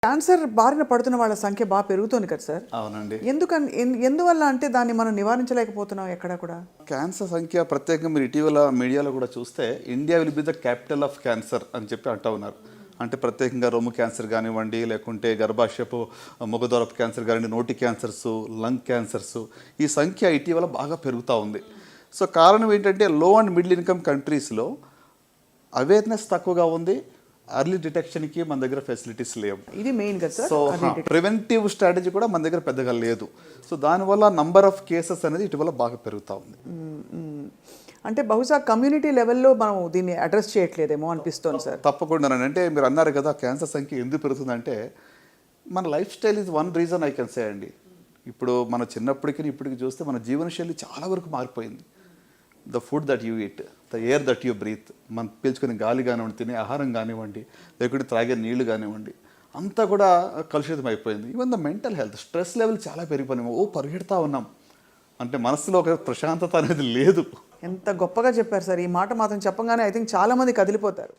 Cancer బారిన పడుతున్న వాళ్ళ సంఖ్య బాగా పెరుగుతోంది కదా సార్. అవునండి. ఎందువల్ల అంటే దాన్ని మనం నివారించలేకపోతున్నాం ఎక్కడ కూడా. క్యాన్సర్ సంఖ్య ప్రత్యేకంగా మీరు ఇటీవల మీడియాలో కూడా చూస్తే India will be the capital of cancer అని చెప్పి అంటూ ఉన్నారు. అంటే ప్రత్యేకంగా రొమ్ము క్యాన్సర్ కానివ్వండి, లేకుంటే గర్భాశయపు మొగదొరపు క్యాన్సర్ కానివ్వండి, నోటి క్యాన్సర్స్, లంగ్ క్యాన్సర్స్, ఈ సంఖ్య ఇటీవల బాగా పెరుగుతూ ఉంది. సో కారణం ఏంటంటే లో అండ్ మిడిల్ ఇన్కమ్ కంట్రీస్లో అవేర్నెస్ తక్కువగా ఉంది. అర్లీ డిటెక్షన్కి మన దగ్గర ఫెసిలిటీస్ లేవు. ఇది మెయిన్ కదా సార్. సో ప్రివెంటివ్ స్ట్రాటజీ కూడా మన దగ్గర పెద్దగా లేదు. సో దానివల్ల నంబర్ ఆఫ్ కేసెస్ అనేది ఇటీవల బాగా పెరుగుతూ ఉంది. అంటే బహుశా కమ్యూనిటీ లెవెల్లో మనం దీన్ని అడ్రస్ చేయట్లేదేమో అనిపిస్తోంది సార్. తప్పకుండా. అంటే మీరు అన్నారు కదా క్యాన్సర్ సంఖ్య ఎందుకు పెరుగుతుందంటే మన life style is one reason I can say అండి. ఇప్పుడు మన చిన్నప్పటికీ ఇప్పటికి చూస్తే మన జీవనశైలి చాలా వరకు మారిపోయింది. The food that you eat, the air that you breath, మనం పీల్చుకునే గాలి కానివ్వండి, తినే ఆహారం కానివ్వండి, లేకుంటే త్రాగే నీళ్లు కానివ్వండి, అంతా కూడా కలుషితం అయిపోయింది. Even the mental health, stress level చాలా పెరిగిపోయినాము. పరిగెడతా ఉన్నాం అంటే మనసులో ఒక ప్రశాంతత అనేది లేదు. ఎంత గొప్పగా చెప్పారు సార్. ఈ మాట మాత్రం చెప్పగానే ఐ థింక్ చాలా మంది కదిలిపోతారు.